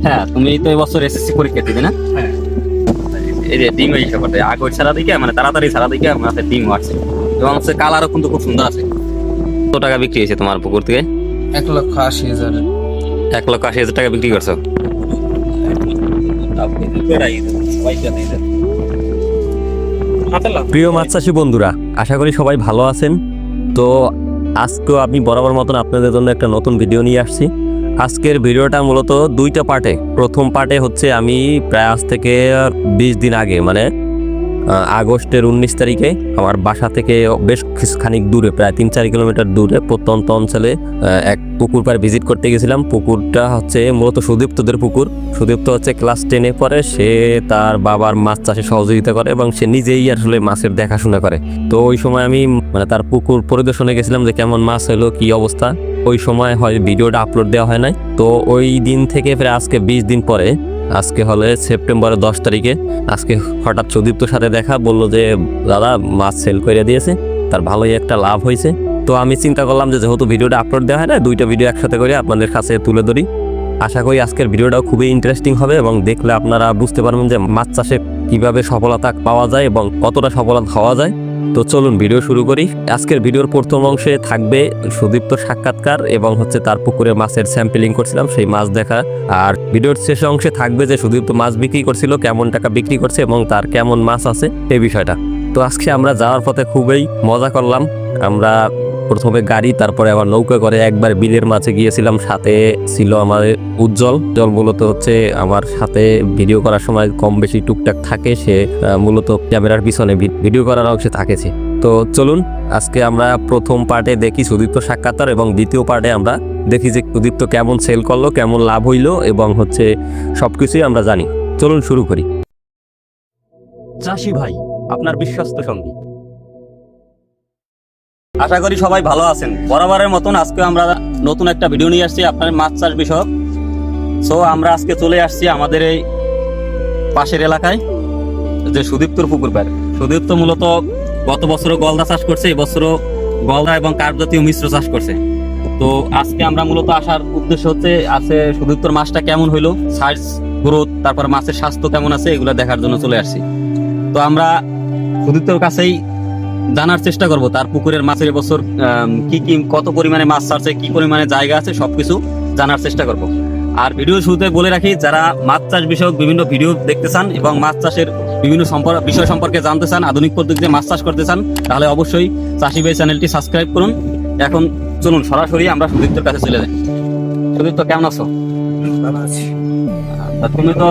হ্যাঁ, তুমি তো এবছর এসএসসি পরীক্ষা দিবে না? হ্যাঁ। এই যে ডিম এই হিসাব করতে আগর ছাড়া দিকে মানে তাড়াতাড়ি ছাড়া দিকে আমাদের ডিম আছে এবং হচ্ছে কালারও কিন্তু খুব সুন্দর আছে। কত টাকা বিক্রি হয়েছে তোমার পুকুর থেকে? 1,80,000। 1,80,000 টাকা বিক্রি করছো? প্রিয় মাছ চাষী বন্ধুরা, আশা করি সবাই ভালো আছেন। তো আজকেও আমি বরাবর মতন আপনাদের জন্য একটা নতুন ভিডিও নিয়ে আসছি। আজকের ভিডিওটা মূলত দুইটা পার্টে। প্রথম পার্টে হচ্ছে আমি প্রায় আজ থেকে 20 দিন আগে মানে আগস্টের 19 তারিখে আমার বাসা থেকে বেশ খানিক দূরে, প্রায় 3-4 কিলোমিটার দূরে প্রত্যন্ত অঞ্চলে এক পুকুর পাড়ে ভিজিট করতে গেছিলাম। পুকুরটা হচ্ছে মূলত সুদীপ্তদের পুকুর। সুদীপ্ত হচ্ছে ক্লাস 10-এ পড়ে। সে তার বাবার মাছ চাষে সহযোগিতা করে এবং সে নিজেই আসলে মাছের দেখাশোনা করে। তো ওই সময় আমি মানে তার পুকুর পরিদর্শনে গেছিলাম যে কেমন মাছ হলো, কি অবস্থা। ওই সময় হয় ভিডিওটা আপলোড দেওয়া হয় নাই। তো ওই দিন থেকে প্রায় আজকে 20 দিন পরে, আজকে হলে সেপ্টেম্বরের 10 তারিখে, আজকে হঠাৎ সুদীপ্তর সাথে দেখা, বললো যে দাদা মাছ সেল করে দিয়েছে, তার ভালোই একটা লাভ হয়েছে। তো আমি চিন্তা করলাম যে যেহেতু ভিডিওটা আপলোড দেওয়া হয় না, দুইটা ভিডিও একসাথে করে আপনাদের কাছে তুলে ধরি। আশা করি আজকের ভিডিওটাও খুবই ইন্টারেস্টিং হবে এবং দেখলে আপনারা বুঝতে পারবেন যে মাছ চাষে কিভাবে সফলতা পাওয়া যায় এবং কতটা সফলতা হওয়া যায়। তো চলুন ভিডিও শুরু করি। আজকের ভিডিওর প্রথম অংশে থাকবে সুদীপ্ত সাক্ষাৎকার এবং হচ্ছে তার পুকুরে মাছের স্যাম্পলিং করছিলাম সেই মাছ দেখা। আর ভিডিওর শেষ অংশে থাকবে যে সুদীপ্ত মাছ বিক্রি করছিল, কেমন টাকা বিক্রি করছে এবং তার কেমন মাছ আছে এই বিষয়টা। তো আজকে আমরা যাওয়ার পথে খুবই মজা করলাম। আমরা প্রথমে গাড়ি, তারপরে আবার নৌকা করে একবার বিলের মাঝে গিয়েছিলাম। সাথে ছিল আমাদের উজ্জ্বল। মূলত হচ্ছে আমার সাথে ভিডিও করার সময় কম বেশি টুকটাক থাকে। সে মূলত ক্যামেরার পিছনে ভিডিও করার অংশে থাকেছে। তো চলুন আজকে আমরা প্রথম পার্টে দেখি সুদীপ্ত সাক্ষাৎকার এবং দ্বিতীয় পার্টে আমরা দেখি যে সুদীপ্ত কেমন সেল করলো, কেমন লাভ হইলো এবং হচ্ছে সবকিছুই আমরা জানি। চলুন শুরু করি। চাষি ভাই, আপনার বিশ্বস্ত সঙ্গী। আশা করি সবাই ভালো আছেন। বরাবরের মতন আজকে আমরা নতুন একটা ভিডিও নিয়ে আসছি আপনার মাছ চাষ বিষয়ক। সো আমরা আজকে চলে আসছি আমাদের এই পাশের এলাকায় যে সুদীপ্তর পুকুর পাড়। সুদীপ্ত মূলত গত বছরও গলদা চাষ করছে, এবছরও গলদা এবং কার্প জাতীয় মিশ্র চাষ করছে। তো আজকে আমরা মূলত আসার উদ্দেশ্য হচ্ছে আছে সুদীপ্তর মাছটা কেমন হইলো, সাইজ, গ্রোথ, তারপর মাছের স্বাস্থ্য কেমন আছে এগুলো দেখার জন্য চলে আসছি। তো আমরা সুদীপ্তর কাছেই জানার চেষ্টা করব তার পুকুরের মাছের এবছর কি কি কত পরিমাণে মাছ ছাড়ছে, কি পরিমাণে জায়গা আছে, সবকিছু জানার চেষ্টা করব। আর ভিডিও শুরুতে বলে রাখি, যারা মাছ চাষ বিষয়ক বিভিন্ন ভিডিও দেখতে চান এবং মাছ চাষের বিভিন্ন বিষয় সম্পর্কে জানতে চান, আধুনিক পদ্ধতিতে মাছ চাষ করতে চান, তাহলে অবশ্যই চাষি ভাই চ্যানেলটি সাবস্ক্রাইব করুন। এখন চলুন সরাসরি আমরা সুদীপ্তর কাছে চলে যাই। সুদীপ্ত, কেমন আছো? ভালো আছি। তুমি তো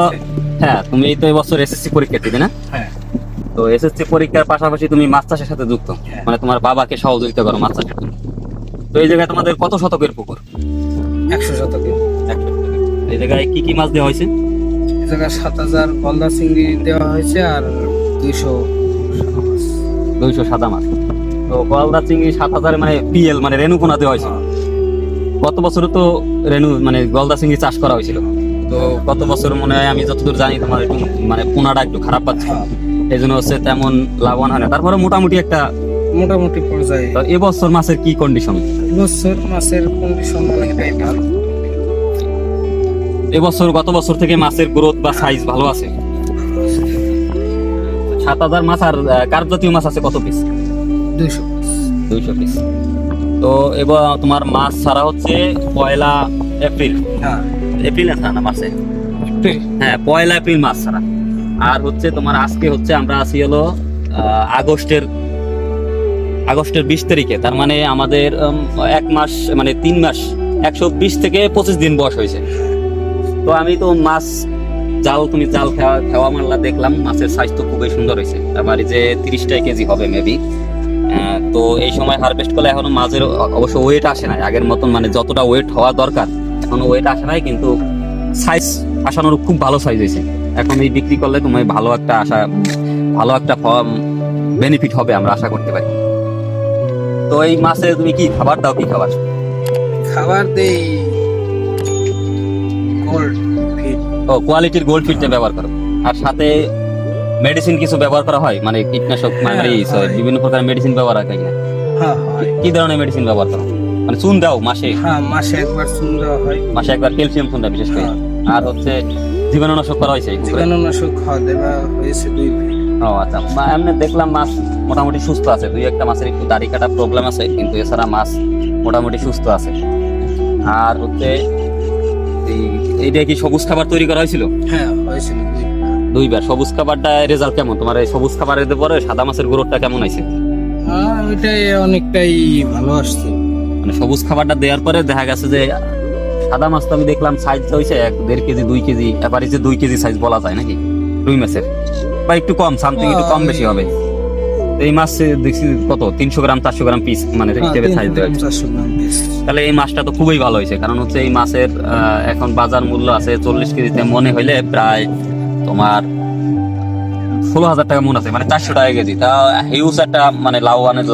তুমি তো এবছর এসএসসি পরীক্ষা দিবে না? হ্যাঁ। তো এসএসসি পরীক্ষার পাশাপাশি তুমি মাছ চাষের সাথে যুক্ত, মানে তোমার বাবাকে সহযোগিতা করো মাছ চাষের জন্য। তো এই জায়গায় তোমাদের কত শতকের পুকুর? 100 শতকে। এই জায়গায় কি কি মাছ দেওয়া হয়েছে? এই জায়গায় 7,000 গলদা চিংড়ি দেওয়া হয়েছে আর 200 সাদা মাছ। তো গলদা চিংড়ি 7,000 মানে পিএল মানে রেণু পোনা দেওয়া হয়েছিল। গত বছরও তো রেণু মানে গলদা চিংড়ি চাষ করা হয়েছিল। তো গত বছর মনে হয় আমি যতদূর জানি তোমার একটু মানে পোনাটা একটু খারাপ পাচ্ছিল, এই জন্য হচ্ছে তেমন লাভবান হয় না। তারপরে মোটামুটি পর্যায়ে। তো এবছর মাছের কি কন্ডিশন? এবছর মাছের কন্ডিশন অনেকটাই ভালো। এবছর গত বছর থেকে মাছের গ্রোথ বা সাইজ ভালো আছে। 7,000 মাছ। আর কার্প জাতীয় মাছ আছে কত পিস? 200 পিস। তো এবার তোমার মাছ ছাড়া হচ্ছে 1 এপ্রিল। এপ্রিল না মার্চে? হ্যাঁ, 1 এপ্রিল মাছ ছাড়া। আর হচ্ছে তোমার আজকে হচ্ছে আমরা আছি হলো আগস্টের 20 তারিখে। তার মানে আমাদের 1 মাস মানে 3 মাস 120 থেকে 25 দিন বয়স হয়েছে। তো আমি তো মাছ তুমি জাল খাওয়া মারলা, দেখলাম মাছের সাইজ তো খুবই সুন্দর হয়েছে। আমার যে 30টা কেজি হবে মেবি। তো এই সময় হারভেস্ট করলে এখনো মাছের অবশ্য ওয়েট আসে নাই আগের মতন, মানে যতটা ওয়েট হওয়া দরকার এখনো ওয়েট আসে নাই, কিন্তু সাইজ আসানোর খুব ভালো সাইজ হয়েছে। এখন এই বিক্রি করলে তোমার ভালো একটা বেনিফিট হবে আমরা আশা করতে পারি। তো এই মাছে তুমি কি খাবার দাও? কি খাবার দেই গোল্ড ফিড। ও, কোয়ালিটির গোল্ড ফিডটা ব্যবহার করো। আর সাথে মেডিসিন কিছু ব্যবহার করা হয়, মানে কীটনাশক বিভিন্ন প্রকার মেডিসিন ব্যবহার হয় কিনা? হ্যাঁ, কি ধরনের মেডিসিন ব্যবহার করো? মানে চুন দাও মাসে? হ্যাঁ, মাসে একবার চুন দেওয়া হয়। মাসে একবার ক্যালসিয়াম চুনটা বিশেষ করে। আর হচ্ছে জীবাণুনাশক করা হয়েছে এই পুকুরে? জীবাণুনাশক খাওয়া দেওয়া হয়েছে 2 ফিট। ও আচ্ছা, এমনি দেখলাম মাছ মোটামুটি সুস্থ আছে, দুই একটা মাছের একটু দাড়ি কাটা প্রবলেম আছে, কিন্তু এছাড়া মাছ মোটামুটি সুস্থ আছে। আর হচ্ছে এইটা কি সবুজ খাবার তৈরি করা হয়েছিল? হ্যাঁ হয়েছিল 2 ফিট। 2বার। সবুজ খাবারটা রেজাল্ট কেমন তোমার? এই সবুজ খাবারের পরে সাদা মাছের গ্রোথটা কেমন আছে? ওইটাই অনেকটাই ভালো আসছে। মানে সবুজ খাবারটা দেওয়ার পরে দেখা গেছে যে সাদা মাছ তো আমি দেখলাম সাইজ হয়েছে 1.5 কেজি 2 কেজি, এভারেজে 2 কেজি সাইজ বলা যায় নাকি রুই মাছের, বা একটু কম, সামথিং একটু কম বেশি হবে। এই মাছ দেখছি কত 300 গ্রাম 400 গ্রাম পিস মানে হিসেবে সাইজ দেওয়া হয়েছে। 400 গ্রাম পিস। তাহলে এই মাছটা তো খুবই ভালো হয়েছে, কারণ হচ্ছে এই মাছের এখন বাজার মূল্য আছে 40 কেজিতে মনে হইলে প্রায় তোমার 16,000 টাকা মন আছে, মানে 400 টাকা কেজি। তা হিউজ একটা মানে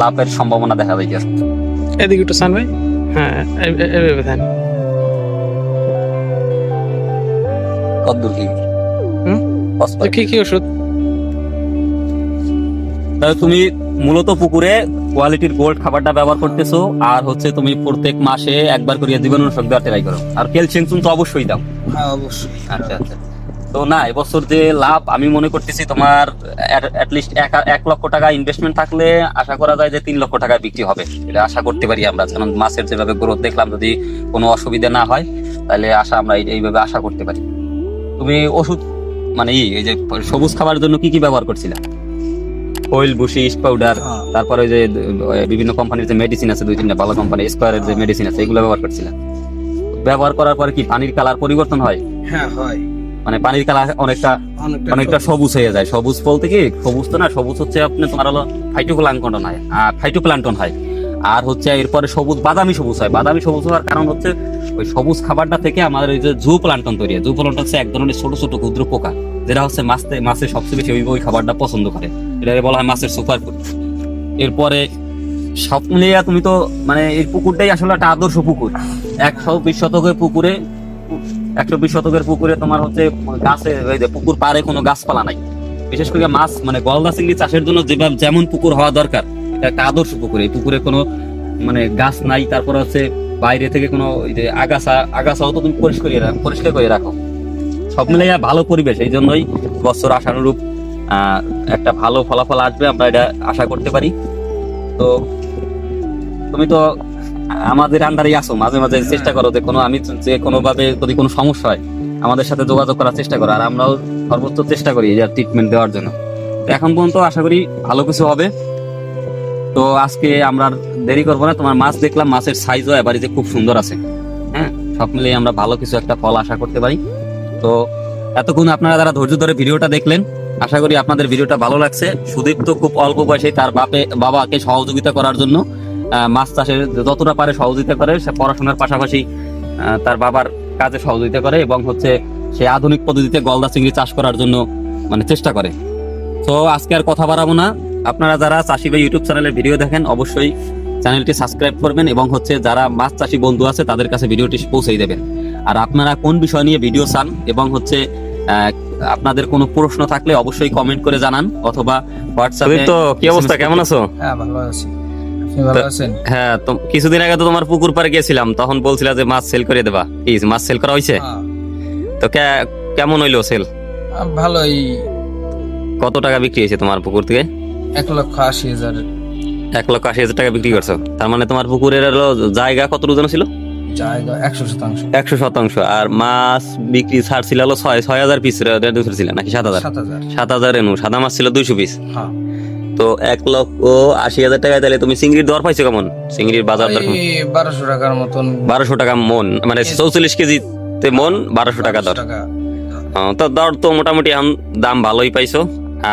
লাভের সম্ভাবনা দেখা যাচ্ছে। এদিকে একটু সান ভাই। হ্যাঁ এভাবে দেন। কতদূর কি কি ওষুধ? তাহলে তুমি মূলত পুকুরে কোয়ালিটির গোল্ড খাবারটা ব্যবহার করতেছো, আর হচ্ছে তুমি প্রত্যেক মাসে একবার করে জীবাণুনাশক দেওয়ার ট্রাই করো, আর ক্যালসিয়াম তো অবশ্যই দাও। হ্যাঁ অবশ্যই। আচ্ছা আচ্ছা। তো না, এবছর যে লাভ আমি মনে করতেছি তোমার অ্যাটলিস্ট 1 লক্ষ টাকা ইনভেস্টমেন্ট থাকলে আশা করা যায় যে 3 লক্ষ টাকা বিক্রি হবে, এটা আশা করতে পারি আমরা। কারণ মাছের যেভাবে গ্রোথ দেখলাম, যদি কোনো অসুবিধা না হয় তাহলে আমরা এইভাবে আশা করতে পারি। তুমি ওষুধ মানে এই যে সবুজ খাবারের জন্য কি কি ব্যবহার করছিলা? অয়েল, বুশি, পাউডার, তারপরে ওই যে বিভিন্ন কোম্পানির যে মেডিসিন আছে 2-3টা ভালো কোম্পানি, স্কয়ারের যে মেডিসিন আছে, এগুলো ব্যবহার করছিলা? ব্যবহার করার পরে কি পানির কালার পরিবর্তন হয়? হ্যাঁ হয়। মানে পানির কালার অনেকটা সবুজ হয়ে যায়। সবুজ বলতে কি, সবুজ তো না, সবুজ হচ্ছে আপনি তোমার হলো ফাইটোপ্লাঙ্কটন হয়, ফাইটোপ্লাঙ্কটন হয়। আর হচ্ছে এরপরে সবুজ বাদামি সবুজ হয়। বাদামি সবুজ হওয়ার কারণ হচ্ছে ওই সবুজ খাবারটা থেকে আমাদের ওই যে জু প্লান্টন তৈরি হয়। জু প্লান্টন হচ্ছে এক ধরনের ছোট ছোট ক্ষুদ্র পোকা, যেটা হচ্ছে মাছের সবচেয়ে বেশি ওই খাবারটা পছন্দ করে, এটাকে বলা হয় মাছের সুপার ফুড। এরপরে সব মিলিয়ে তুমি তো মানে এই পুকুরটাই আসলে একটা আদর্শ পুকুর। 120 শতকের পুকুরে 120 শতকের পুকুরে তোমার হচ্ছে গাছে ওই যে পুকুর পাড়ে কোনো গাছপালা নাই। বিশেষ করে মাছ মানে গলদা চিংড়ি চাষের জন্য যেমন পুকুর হওয়া দরকার, এটা একটা আদর্শ পুকুর। এই পুকুরে কোনো মানে গাছ নাই, তারপরে হচ্ছে বাইরে থেকে কোনো ওই যে আগাছাও তো তুমি পরিষ্কার করে রাখো। সব মিলে ভালো পরিবেশ, এই জন্যই বছর আশানুরূপ একটা ভালো ফলাফল আসবে, আমরা এটা আশা করতে পারি। তো তুমি তো আমাদের আন্ডারেই আসো, মাঝে মাঝে চেষ্টা করো যে আমি যে কোনো ভাবে যদি কোনো সমস্যা হয় আমাদের সাথে যোগাযোগ করার চেষ্টা করো, আর আমরাও সর্বোচ্চ চেষ্টা করি এই ট্রিটমেন্ট দেওয়ার জন্য। তো এখন পর্যন্ত আশা করি ভালো কিছু হবে। তো আজকে আমরা দেরি করবো না, তোমার মাছ দেখলাম, মাছের সাইজও এবারে যে খুব সুন্দর আছে। হ্যাঁ, সব মিলিয়ে আমরা ভালো কিছু একটা ফল আশা করতে পারি। তো এতক্ষণ আপনারা যারা ধৈর্য ধরে ভিডিওটা দেখলেন, আশা করি আপনাদের ভিডিওটা ভালো লাগছে। সুদীপ তো খুব অল্প বয়সে তার বাবাকে সহযোগিতা করার জন্য মাছ চাষের যতটা পারে সহযোগিতা করে, সে পড়াশোনার পাশাপাশি তার বাবার কাজে সহযোগিতা করে, এবং হচ্ছে সে আধুনিক পদ্ধতিতে গলদা চিংড়ি চাষ করার জন্য মানে চেষ্টা করে। তো আজকে আর কথা বাড়াবো না, আপনারা যারা চাষি বা ইউটিউব চ্যানেলে ভিডিও দেখেন অবশ্যই চ্যানেলটি সাবস্ক্রাইব করবেন, এবং হচ্ছে যারা মাছ চাষি বন্ধু আছে তাদের কাছে ভিডিওটি পৌঁছে দেবেন। আর আপনারা কোন বিষয় নিয়ে ভিডিও চান এবং হচ্ছে আপনাদের কোনো প্রশ্ন থাকলে অবশ্যই কমেন্ট করে জানান, অথবা হোয়াটসঅ্যাপে। তো কি অবস্থা, কেমন আছো? হ্যাঁ ভালো আছি, আপনি ভালো আছেন? হ্যাঁ, তো কিছুদিন আগে তো তোমার পুকুর পাড়ে গেছিলাম, তখন বলছিলা যে মাছ সেল করে দেবা। কি মাছ সেল করা হয়েছে? তো কেমন হইলো সেল? ভালোই। কত টাকা বিক্রি হয়েছে তোমার পুকুর থেকে? 1,80,000। 1,80,000 টাকা বিক্রি করছো। তার মানে তোমার পুকুরের হলো জায়গা কত ওজন ছিল? জায়গা 100%। 100%। আর মাছ বিক্রি ছাড় ছিল হলো 6,000 পিস ছিল নাকি 7,000? 7,000 রেনু। সাদা মাছ ছিল 200 পিস। হ্যাঁ। তো 1,80,000 টাকায় তাহলে তুমি চিংড়ির দর পাইছো কেমন? চিংড়ির বাজার দর 1200 টাকার মতন। 1200 টাকা মন, মানে 44 কেজিতে মন 1200 টাকা দর। তো দর তো মোটামুটি এখন দাম ভালোই পাইছো।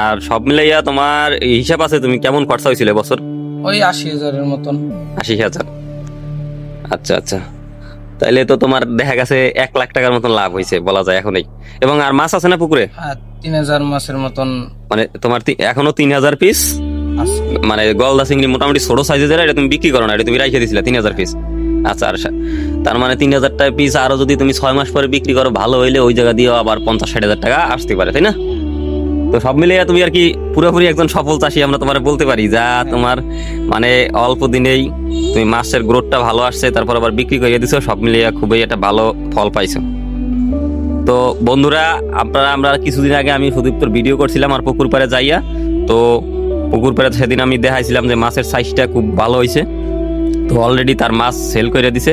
আর সব মিলাইয়া তোমার হিসাব আছে তুমি কেমন খরচা হয়েছিল বছর? ওই 80,000 এর মতন। 80,000। আচ্ছা আচ্ছা, তাইলে তো তোমার দেখা গেছে 1 লাখ টাকার মতন লাভ হয়েছে বলা যায় এখনই। এবং আর মাছ আছে না পুকুরে? হ্যাঁ, 3000 মাছের মতন। মানে তোমার এখনো 3000 পিস মানে গলদা চিংড়ি মোটামুটি ছোট সাইজে যেটা, এটা তুমি বিক্রি করো না, এটা তুমি রাইখে দিছিলা 3000 পিস। আচ্ছা, আর তার মানে 3000 টাকা পিস আরো যদি তুমি 6 মাস পরে বিক্রি করো, ভালো হইলে ওই জায়গা দিয়ে আবার 50-60 টাকা আসতে পারে, তাই না? তো সব মিলিয়ে তুমি আর কি পুরোপুরি একজন সফল চাষি আমরা তোমার বলতে পারি, যা তোমার মানে অল্প দিনেই তুমি মাছের গ্রোথটা ভালো আসছে, তারপর আবার বিক্রি করে দিছো, সব মিলিয়ে খুবই একটা ভালো ফল পাইছো। তো তো বন্ধুরা আমরা কিছুদিন আগে আমি সুদীপ্তর ভিডিও করছিলাম আর পুকুর পাড়ে যাইয়া। তো পুকুর পাড়ে সেদিন আমি দেখাইছিলাম যে মাছের সাইজটা খুব ভালো হয়েছে। তো অলরেডি তার মাছ সেল করে দিছে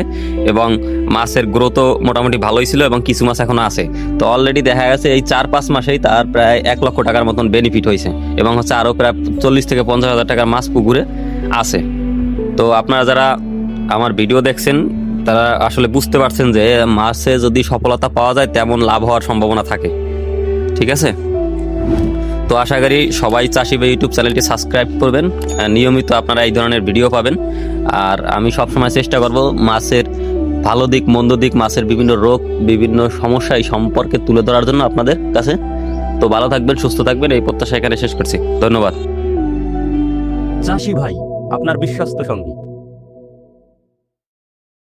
এবং মাছের গ্রোথও মোটামুটি ভালোই ছিল এবং কিছু মাছ এখনো আছে। তো অলরেডি দেখা গেছে এই 4-5 মাসেই তার প্রায় 1 লক্ষ টাকার মতন বেনিফিট হয়েছে এবং হচ্ছে আরও প্রায় 40 থেকে 50 হাজার টাকার মাছ পুকুরে আছে। তো আপনারা যারা আমার ভিডিও দেখছেন তারা আসলে বুঝতে পারছেন যে মাছে যদি সফলতা পাওয়া যায় তেমন লাভ হওয়ার সম্ভাবনা থাকে। ঠিক আছে, তো আশা করি সবাই চাষি ভাই ইউটিউব চ্যানেলটি সাবস্ক্রাইব করবেন, নিয়মিত আপনারা এই ধরনের ভিডিও পাবেন। আর আমি সবসময় চেষ্টা করব মাছের ভালো দিক মন্দ দিক, মাছের বিভিন্ন রোগ বিভিন্ন সমস্যা এই সম্পর্কে তুলে ধরার জন্য আপনাদের কাছে। তো ভালো থাকবেন, সুস্থ থাকবেন, এই প্রত্যাশা এখানে শেষ করছি। ধন্যবাদ। চাষি ভাই, আপনার বিশ্বস্ত সঙ্গী।